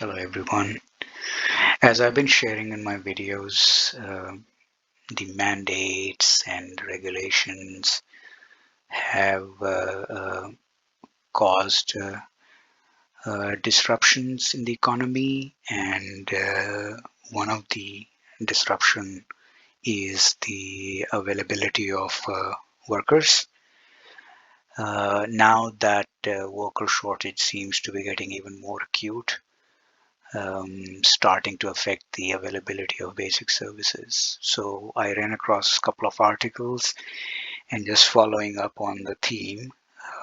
Hello everyone. As I've been sharing in my videos, the mandates and regulations have caused disruptions in the economy, and one of the disruption is the availability of workers. Now that worker shortage seems to be getting even more acute, starting to affect the availability of basic services. So I ran across a couple of articles and just following up on the theme,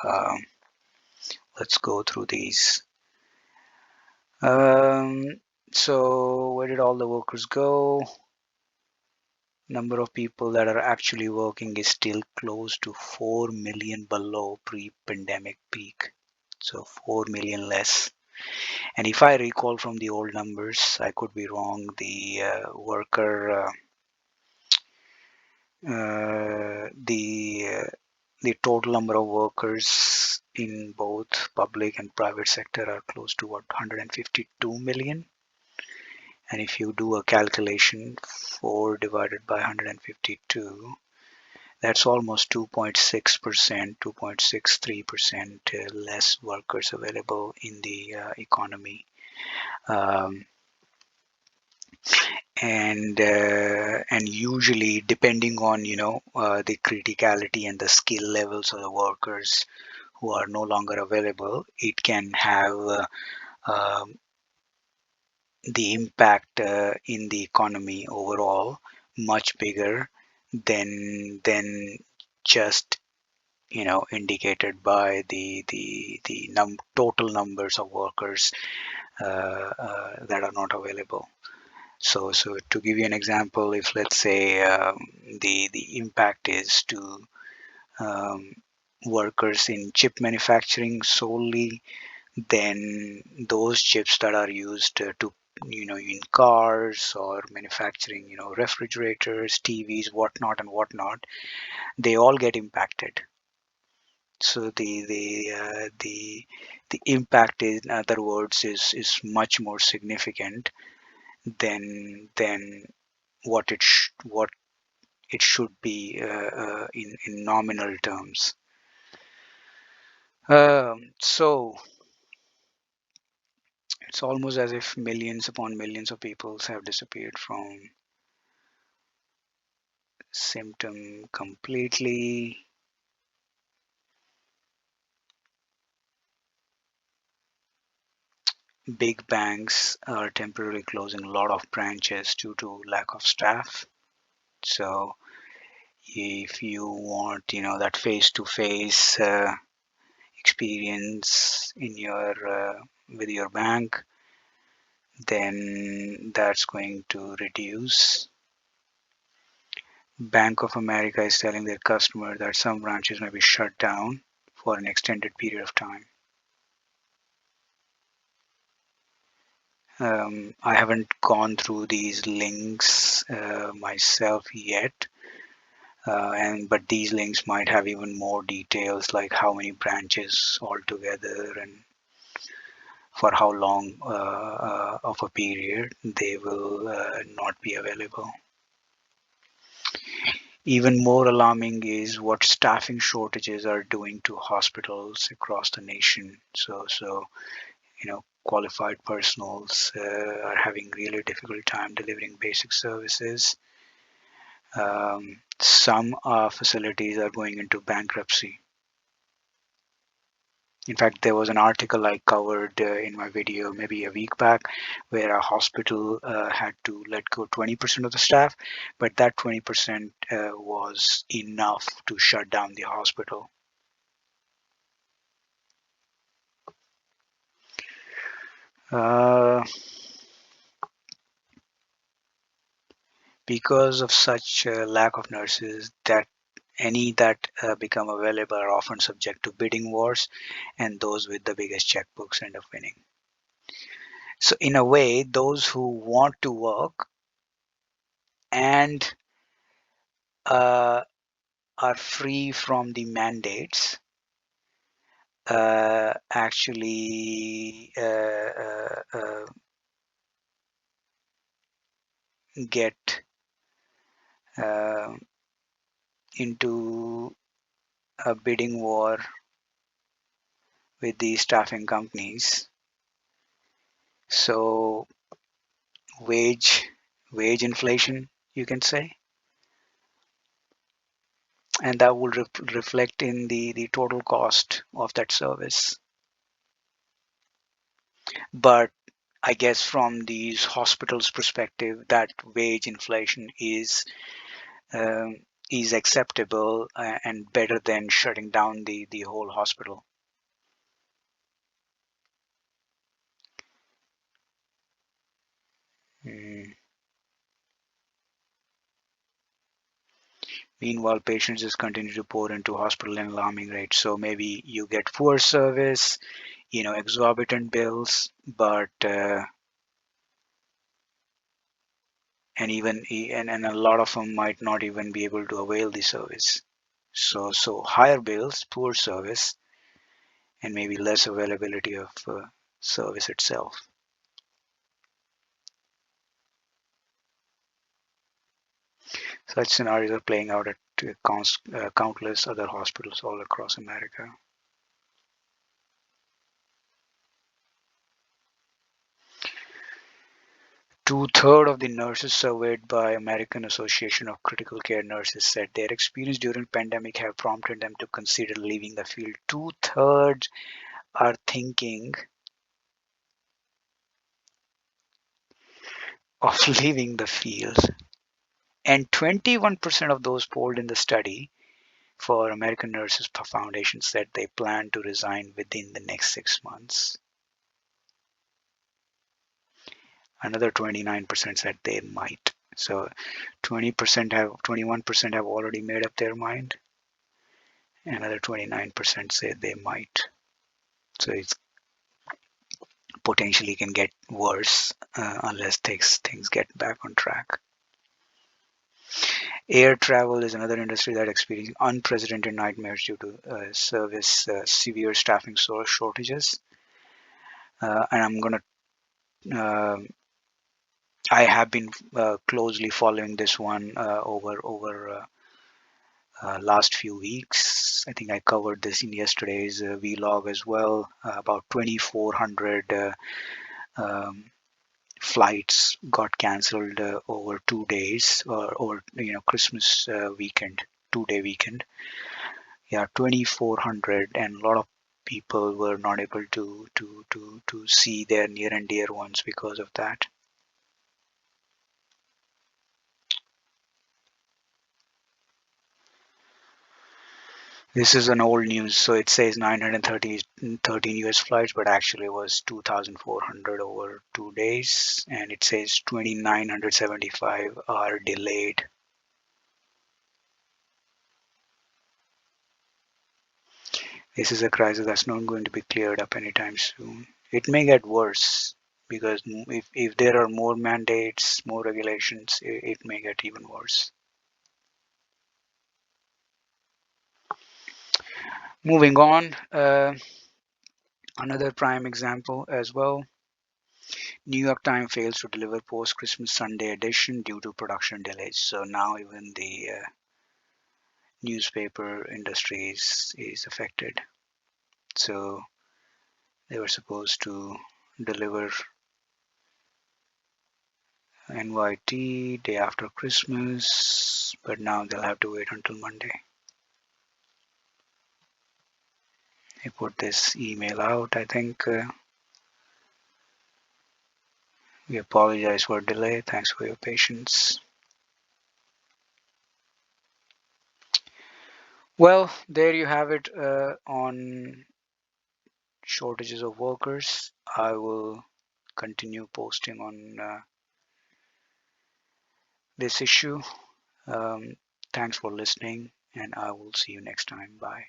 um, let's go through these. Um, so where did all the workers go? Number of people that are actually working is still close to 4 million below pre-pandemic peak. So 4 million less. And if I recall from the old numbers, I could be wrong, the the total number of workers in both public and private sector are close to what 152 million. And if you do a calculation, 4 divided by 152, that's almost 2.6%, 2.63% less workers available in the economy. Um, and usually depending on the criticality and the skill levels of the workers who are no longer available, it can have um, the impact in the economy overall much bigger than just indicated by the total numbers of workers that are not available. So to give you an example, if let's say the impact is to um, workers in chip manufacturing solely, then those chips that are used to in cars or manufacturing refrigerators, TVs, whatnot, they all get impacted. So the impact is, in other words, is much more significant than what it should be in nominal terms. So it's almost as if millions upon millions of people have disappeared from symptom completely. Big banks are temporarily closing a lot of branches due to lack of staff. So if you want, that face-to-face experience in your with your bank, then that's going to reduce. Bank of America is telling their customer that some branches may be shut down for an extended period of time. I haven't gone through these links myself yet, but these links might have even more details, like how many branches altogether and for how long of a period they will not be available. Even more alarming is what staffing shortages are doing to hospitals across the nation. So qualified personals are having really difficult time delivering basic services. Some facilities are going into bankruptcy. In fact, there was an article I covered in my video maybe a week back where a hospital had to let go 20% of the staff, but that 20% was enough to shut down the hospital. Uh, because of such lack of nurses, that any that become available are often subject to bidding wars, and those with the biggest checkbooks end up winning. So in a way, those who want to work and uh, are free from the mandates actually get uh, into a bidding war with these staffing companies. So wage wage inflation, you can say, and that will reflect in the total cost of that service. But I guess from these hospitals' perspective, that wage inflation um, is acceptable and better than shutting down the whole hospital. Mm. Meanwhile, patients just continue to pour into hospital in alarming rates. So maybe you get poor service, exorbitant bills, but and a lot of them might not even be able to avail the service. So higher bills, poor service, and maybe less availability of service itself. Such scenarios are playing out at countless other hospitals all across America. Two-thirds of the nurses surveyed by American Association of Critical Care Nurses said their experience during pandemic have prompted them to consider leaving the field. Two-thirds are thinking of leaving the field, and 21% of those polled in the study for American Nurses Foundation said they plan to resign within the next 6 months. Another 29% said they might. So 21% have already made up their mind. Another 29% say they might. So it's potentially can get worse unless things get back on track. Air travel is another industry that experiencing unprecedented nightmares due to service severe staffing shortages. And I have been closely following this one over last few weeks. I think I covered this in yesterday's vlog as well. About 2,400 um, flights got cancelled over 2 days, or Christmas weekend, 2-day weekend. Yeah, 2,400, and a lot of people were not able to see their near and dear ones because of that. This is an old news, so it says 913 US flights, but actually it was 2,400 over 2 days, and it says 2,975 are delayed. This is a crisis that's not going to be cleared up anytime soon. It may get worse because if there are more mandates, more regulations, it may get even worse. Moving on, another prime example as well. New York Times fails to deliver post-Christmas Sunday edition due to production delays. So now even the newspaper industry is affected. So they were supposed to deliver NYT day after Christmas, but now they'll have to wait until Monday. They put this email out, I think. We apologize for delay. Thanks for your patience. Well, there you have it on shortages of workers. I will continue posting on this issue. Thanks for listening, and I will see you next time. Bye.